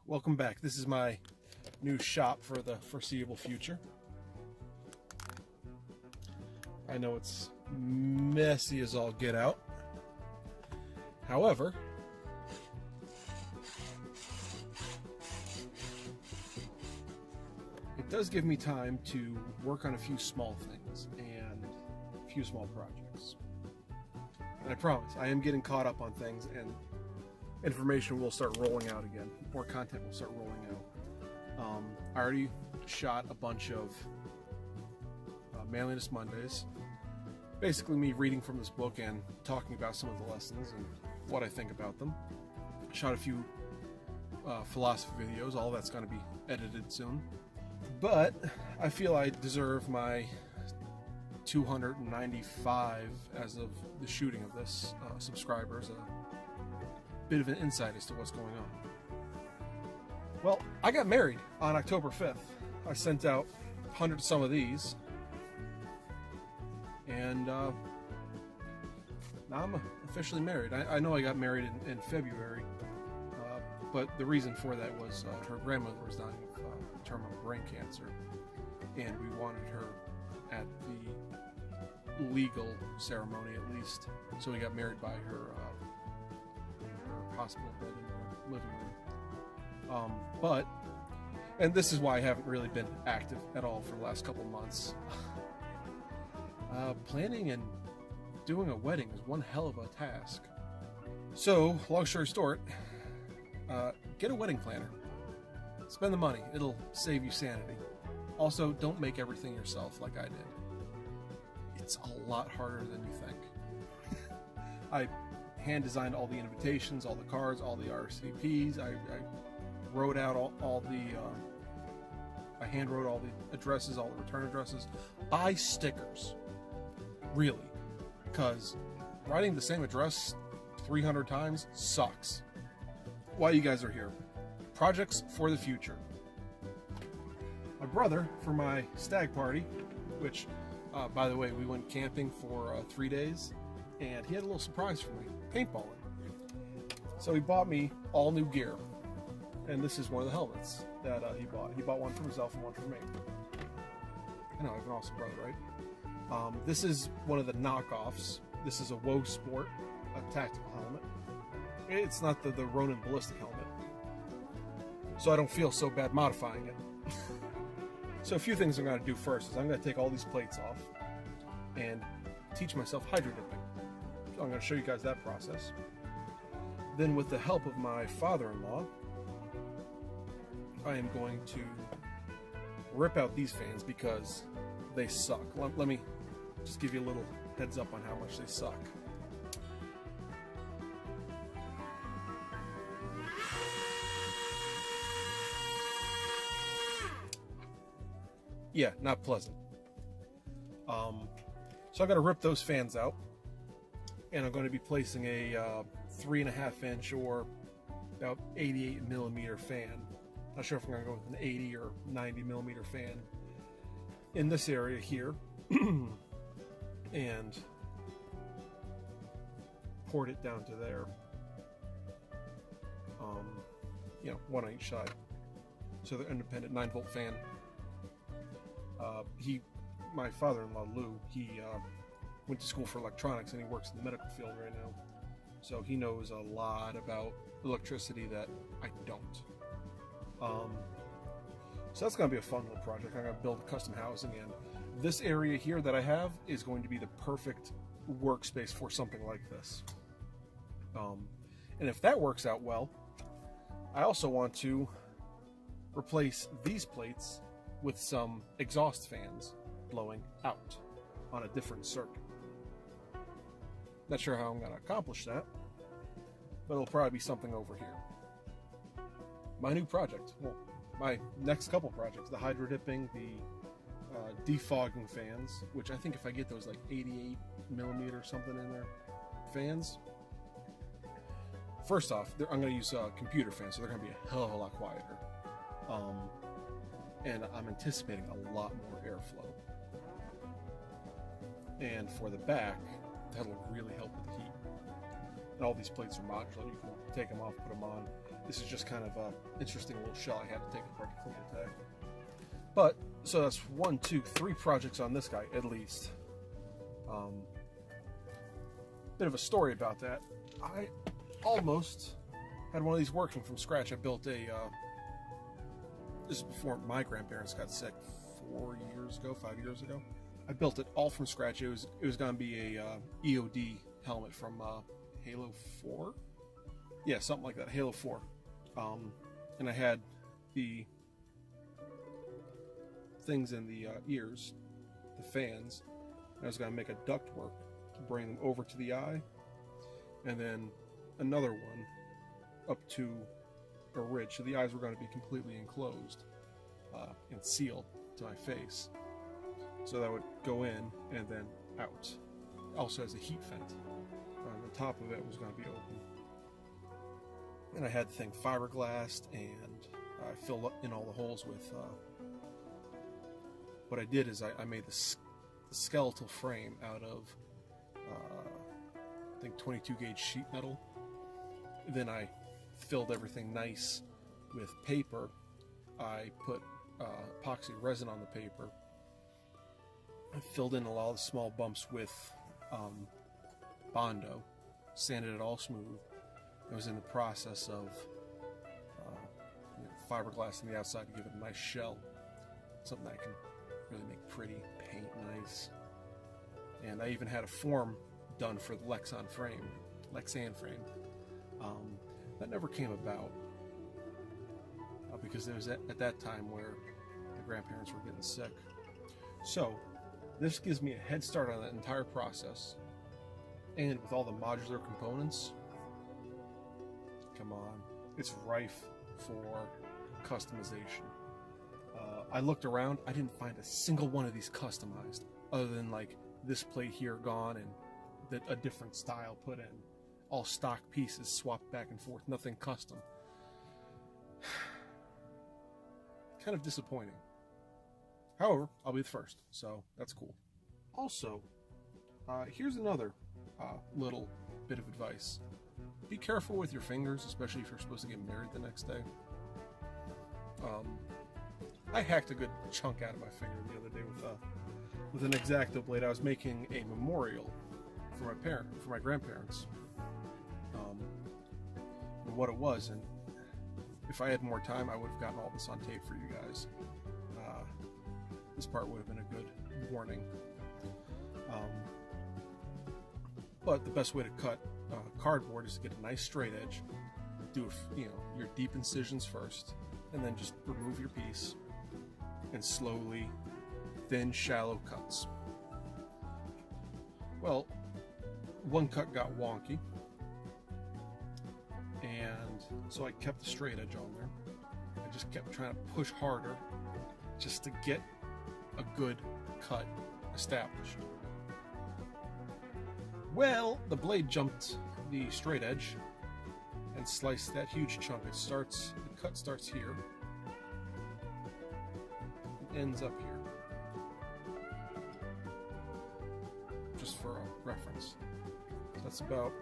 Welcome back. This is my new shop for the foreseeable future. I know it's messy as all get out. However, it does give me time to work on a few small things and a few small projects. And I promise, I am getting caught up on things, and information will start rolling out again. More content will start rolling out. I already shot a bunch of Manliness Mondays. Basically me reading from this book and talking about some of the lessons and what I think about them. Shot a few philosophy videos. All that's going to be edited soon. But I feel I deserve my 295, as of the shooting of this, subscribers, a bit of an insight as to what's going on. Well, I got married on October 5th. I sent out 100 some of these, and now I'm officially married. I know I got married in February, but the reason for that was her grandmother was dying of terminal brain cancer, and we wanted her at the legal ceremony at least, so we got married by her hospital bed in her living room. And this is why I haven't really been active at all for the last couple months. Planning and doing a wedding is one hell of a task. So, long story short, get a wedding planner. Spend the money. It'll save you sanity. Also, don't make everything yourself like I did. It's a lot harder than you think. I hand designed all the invitations, all the cards, all the RSVPs. I wrote out all the I hand wrote all the addresses, all the return addresses. Buy stickers, really, because writing the same address 300 times sucks. While you guys are here, projects for the future. My brother, for my stag party, which by the way, we went camping for 3 days, and he had a little surprise for me, paintballing. So he bought me all new gear, and this is one of the helmets that he bought. He bought one for himself and one for me. I know, I have an awesome brother, right? This is one of the knockoffs. This is a Woe Sport, a tactical helmet. It's not the Ronin ballistic helmet, so I don't feel so bad modifying it. So a few things I'm going to do first is I'm going to take all these plates off and teach myself hydro dipping. So I'm going to show you guys that process. Then, with the help of my father-in-law, I am going to rip out these fans because they suck. Let me just give you a little heads up on how much they suck. Yeah, not pleasant. So I got to rip those fans out, and I'm going to be placing a 3.5 inch or about 88 millimeter fan. Not sure if I'm going to go with an 80 or 90 millimeter fan in this area here, and port it down to there. One on each side. So they're independent 9-volt fan. My father-in-law Lou, he went to school for electronics, and he works in the medical field right now. So he knows a lot about electricity that I don't. So that's going to be a fun little project. I'm going to build custom housing, and this area here that I have is going to be the perfect workspace for something like this. And if that works out well, I also want to replace these plates with some exhaust fans blowing out on a different circuit. Not sure how I'm going to accomplish that, but it'll probably be something over here. My new project, well, my next couple projects, the hydro dipping, the defogging fans, which I think if I get those like 88 millimeter something in there fans, first off, I'm going to use computer fans, so they're going to be a hell of a lot quieter. And I'm anticipating a lot more airflow. And for the back, that'll really help with the heat. And all these plates are modular. You can take them off, put them on. this is just kind of an interesting little shell I had to take apart to clean it today. But, so that's 1, 2, 3 projects on this guy, at least. Bit of a story about that. I almost had one of these working from scratch. I built a, this is before my grandparents got sick 5 years ago. I built it all from scratch. It was going to be a EOD helmet from Halo 4? Yeah, something like that, Halo 4. And I had the things in the ears, the fans, and I was going to make a ductwork to bring them over to the eye, and then another one up to a ridge, so the eyes were going to be completely enclosed and sealed to my face. So that would go in and then out. It also has a heat vent. The top of it was going to be open. And I had the thing fiberglassed, and I filled in all the holes with... what I did is I made the skeletal frame out of, I think 22 gauge sheet metal. Then I filled everything nice with paper. I put epoxy resin on the paper. I filled in a lot of the small bumps with Bondo, sanded it all smooth. I was in the process of fiberglass on the outside to give it a nice shell, something that I can really make pretty, paint nice. And I even had a form done for the Lexan frame. That never came about because it was at that time where my grandparents were getting sick. So this gives me a head start on that entire process, and with all the modular components, come on, it's rife for customization. I looked around, I didn't find a single one of these customized, other than like this plate here gone and a different style put in. All stock pieces swapped back and forth, nothing custom. Kind of disappointing. However, I'll be the first, so that's cool. Also, here's another little bit of advice. Be careful with your fingers, especially if you're supposed to get married the next day. I hacked a good chunk out of my finger the other day with an X-Acto blade. I was making a memorial for my grandparents, and what it was. And if I had more time, I would have gotten all this on tape for you guys. This part would have been a good warning. But the best way to cut cardboard is to get a nice straight edge. Do your deep incisions first, and then just remove your piece, and slowly, thin, shallow cuts. Well, one cut got wonky, and so I kept the straight edge on there. I just kept trying to push harder just to get a good cut established. Well, the blade jumped the straight edge and sliced that huge chunk. The cut starts here, and ends up here. Just for a reference. So that's about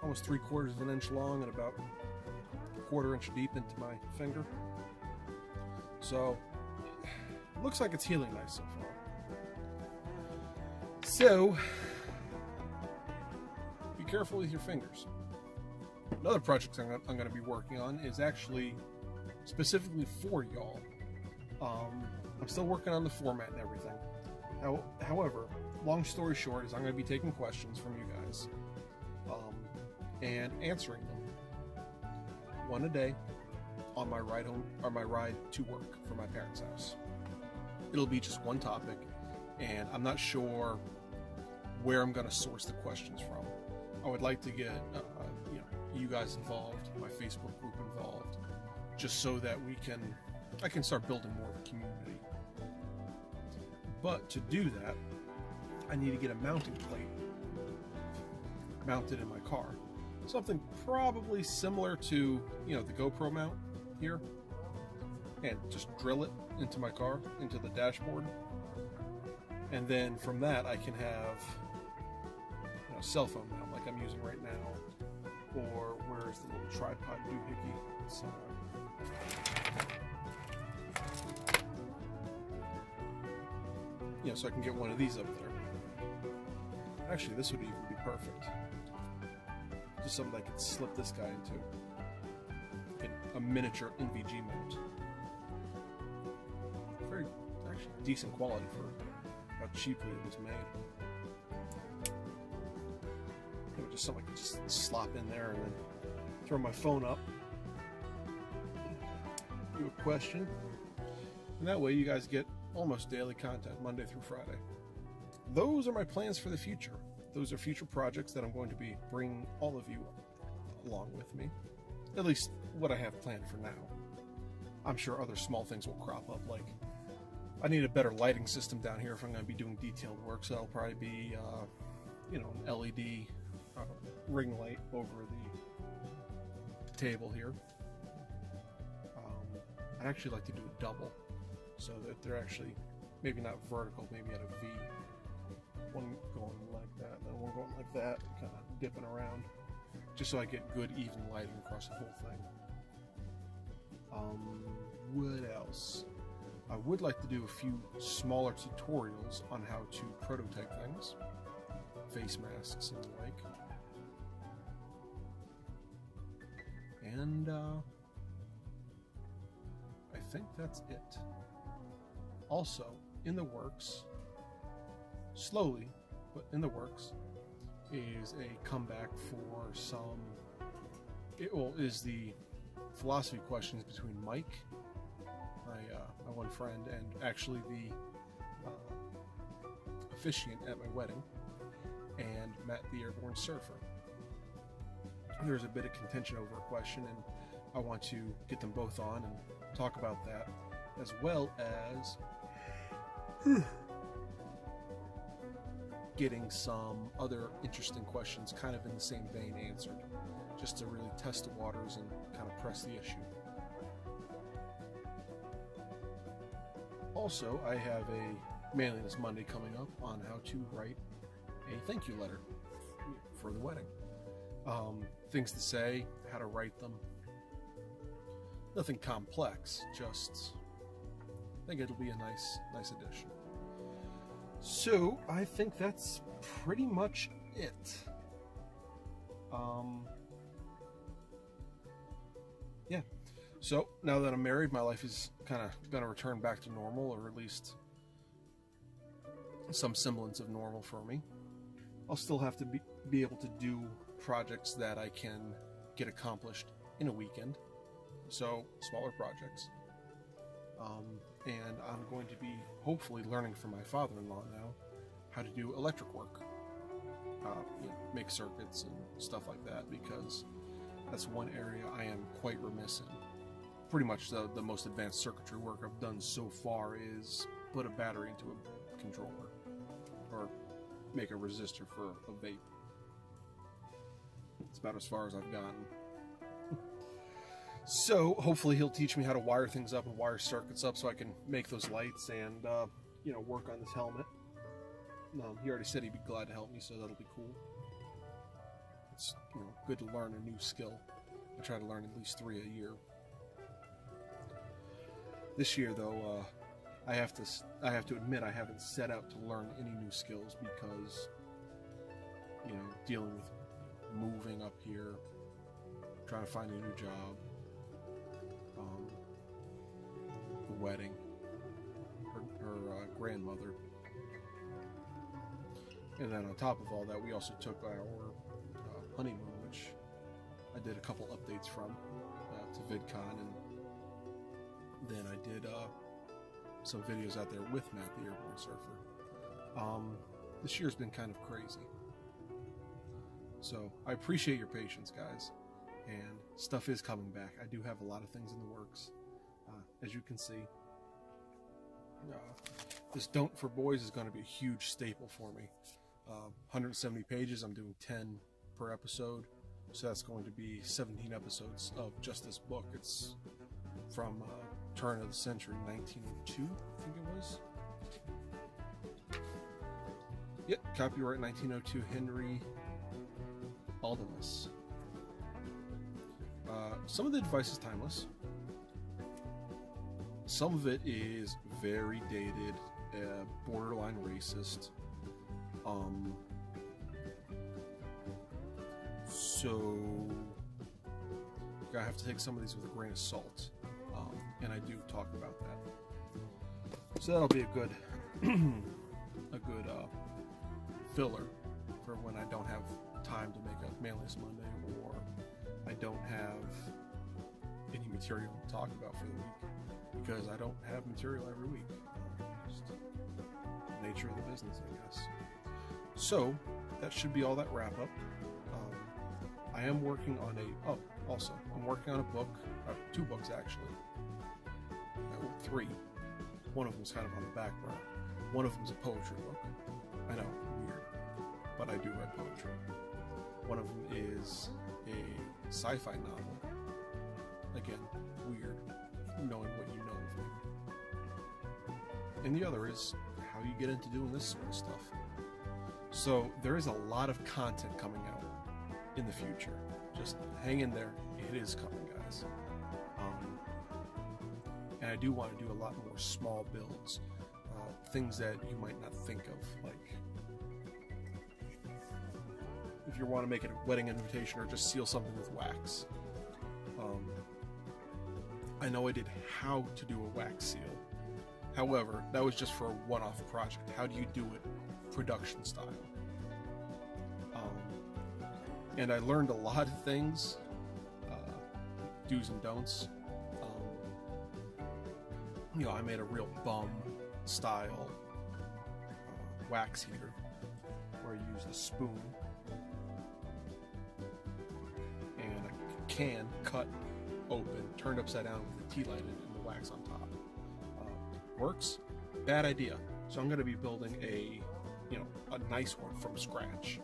almost 3/4 of an inch long and about a 1/4 inch deep into my finger. So, looks like it's healing nice so far. So, be careful with your fingers. Another project I'm going to be working on is actually specifically for y'all. I'm still working on the format and everything. However, long story short is I'm going to be taking questions from you guys and answering them one a day on my ride home or my ride to work from my parents' house. It'll be just one topic, and I'm not sure where I'm going to source the questions from. I would like to get you guys involved, my Facebook group involved, just so that I can start building more of a community. But to do that, I need to get a mounting plate mounted in my car. Something probably similar to, the GoPro mount here. And just drill it into my car, into the dashboard. And then from that, I can have a cell phone mount like I'm using right now. Or where's the little tripod doohickey? So I can get one of these up there. Actually, this would even be perfect. Just something I could slip this guy into. A miniature NVG mount. Very, actually, decent quality for how cheaply it was made. Just something I could just slop in there and then throw my phone up, do a question, and that way you guys get almost daily content Monday through Friday. Those are my plans for the future. Those are future projects that I'm going to be bringing all of you along with me. At least what I have planned for now. I'm sure other small things will crop up, like I need a better lighting system down here if I'm going to be doing detailed work, so that'll probably be an LED ring light over the table here. I'd actually like to do a double, so that they're actually maybe not vertical, maybe at a V. One going like that, and then one going like that, kind of dipping around, just so I get good even lighting across the whole thing. What else? I would like to do a few smaller tutorials on how to prototype things, face masks and the like. And I think that's it. Also, in the works, slowly, but in the works, is a comeback for some, is the philosophy questions between Mike, my one friend, and actually the officiant at my wedding, and Matt the Airborne Surfer. There's a bit of contention over a question, and I want to get them both on and talk about that, as well as getting some other interesting questions kind of in the same vein answered, just to really test the waters and kind of press the issue. Also, I have a Mailing List Monday coming up on how to write a thank you letter for the wedding. Things to say, how to write them. Nothing complex, just I think it'll be a nice addition. So I think that's pretty much it. Yeah. So now that I'm married, my life is kind of going to return back to normal, or at least some semblance of normal for me. I'll still have to be able to do projects that I can get accomplished in a weekend. So smaller projects. And I'm going to be hopefully learning from my father-in-law now how to do electric work, make circuits and stuff like that, because that's one area I am quite remiss in. Pretty much the most advanced circuitry work I've done so far is put a battery into a controller or make a resistor for a vape. It's about as far as I've gotten. So hopefully he'll teach me how to wire things up and wire circuits up so I can make those lights and work on this helmet. He already said he'd be glad to help me, so that'll be cool. It's good to learn a new skill. I try to learn at least 3 a year. This year, though, I have to admit I haven't set out to learn any new skills because dealing with moving up here, trying to find a new job, the wedding, her grandmother, and then on top of all that, we also took our honeymoon, which I did a couple updates from to VidCon, and then I did some videos out there with Matt the Airborne Surfer. This year's been kind of crazy, so I appreciate your patience, guys, and stuff is coming back. I do have a lot of things in the works, as you can see. This Don't for Boys is going to be a huge staple for me. 170 pages, I'm doing 10 per episode, so that's going to be 17 episodes of just this book. It's from turn of the century, 1902, I think it was. Yep, copyright 1902, Henry Aldermus. some of the advice is timeless. Some of it is very dated, borderline racist. So I have to take some of these with a grain of salt, and I do talk about that. So that'll be a good, filler for when I don't have time to make a mailing list Monday, or I don't have any material to talk about for the week, because I don't have material every week. Just the nature of the business, I guess. So that should be all that wrap up. I am working on I'm working on a book, 2 books actually. 3. One of them's kind of on the back burner. One of them's a poetry book. I know, weird, but I do write poetry. One of them is a sci-fi novel. Again, weird, knowing what you know of me. And the other is how you get into doing this sort of stuff. So there is a lot of content coming out in the future. Just hang in there. It is coming, guys. And I do want to do a lot more small builds, things that you might not think of, like if you want to make it a wedding invitation or just seal something with wax. I know I did how to do a wax seal. However, that was just for a one-off project. How do you do it production style? And I learned a lot of things, do's and don'ts. I made a real bum style wax heater where I used a spoon and a can cut open, turned upside down with the tea lighted and the wax on top. Works? Bad idea. So I'm going to be building a nice one from scratch.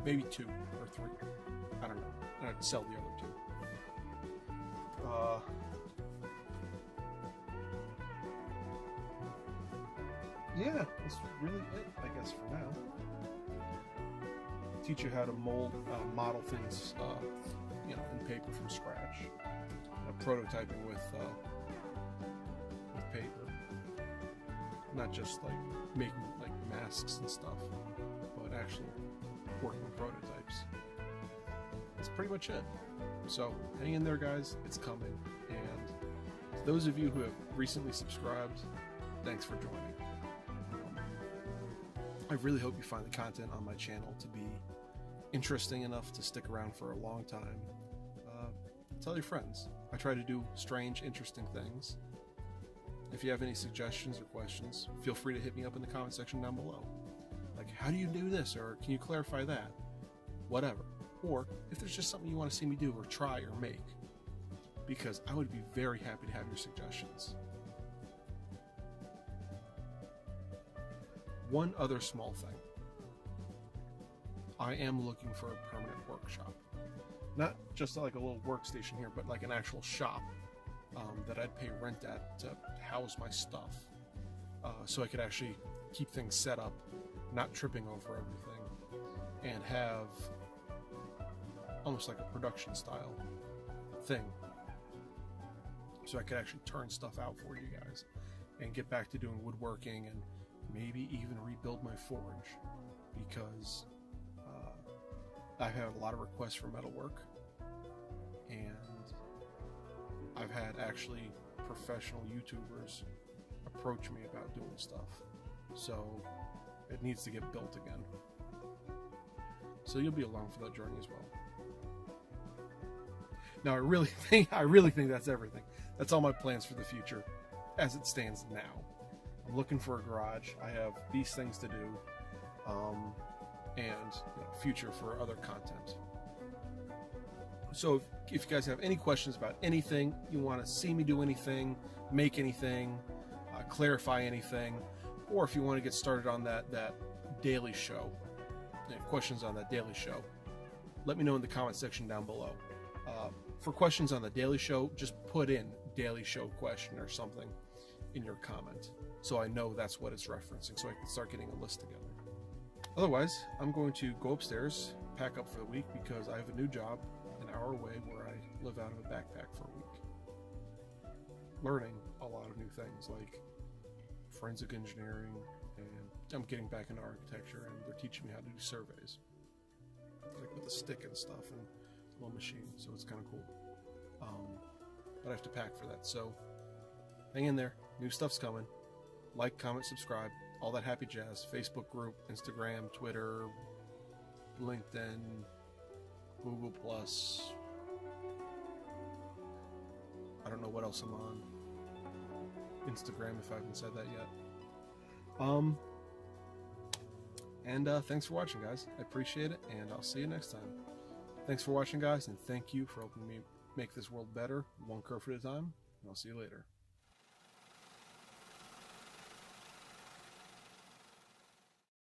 Maybe 2 or 3. I don't know. And I'd sell the other 2. Yeah, that's really it, I guess, for now. Teach you how to model things, in paper from scratch. Prototyping with paper. Not just like making like masks and stuff, but actually working with prototypes. That's pretty much it. So hang in there, guys. It's coming. And to those of you who have recently subscribed, thanks for joining. I really hope you find the content on my channel to be interesting enough to stick around for a long time. Tell your friends. I try to do strange, interesting things. If you have any suggestions or questions, feel free to hit me up in the comment section down below. Like, how do you do this? Or can you clarify that? Whatever. Or if there's just something you want to see me do or try or make. Because I would be very happy to have your suggestions. One other small thing. I am looking for a permanent workshop. Not just like a little workstation here, but like an actual shop that I'd pay rent at to house my stuff. So I could actually keep things set up, not tripping over everything, and have almost like a production style thing. So I could actually turn stuff out for you guys and get back to doing woodworking and maybe even rebuild my forge, because I've had a lot of requests for metalwork, and I've had actually professional YouTubers approach me about doing stuff. So it needs to get built again. So you'll be along for that journey as well. Now I really think that's everything. That's all my plans for the future as it stands now. I'm looking for a garage. I have these things to do, and future for other content. So if you guys have any questions about anything, you want to see me do anything, make anything, clarify anything, or if you want to get started on that daily show, questions on that daily show, let me know in the comment section down below. For questions on the daily show, just put in daily show question or something in your comment, so I know that's what it's referencing, so I can start getting a list together. Otherwise, I'm going to go upstairs, pack up for the week, because I have a new job an hour hour away where I live out of a backpack for a week. Learning a lot of new things like forensic engineering, and I'm getting back into architecture, and they're teaching me how to do surveys. Like with a stick and stuff and a little machine, so it's kind of cool. But I have to pack for that, so hang in there. New stuff's coming. Like, comment, subscribe, all that happy jazz. Facebook group, Instagram, Twitter, LinkedIn, Google Plus. I don't know what else I'm on. Instagram, if I haven't said that yet. And thanks for watching, guys. I appreciate it, and I'll see you next time. Thanks for watching, guys, and thank you for helping me make this world better, one kerf at a time, and I'll see you later.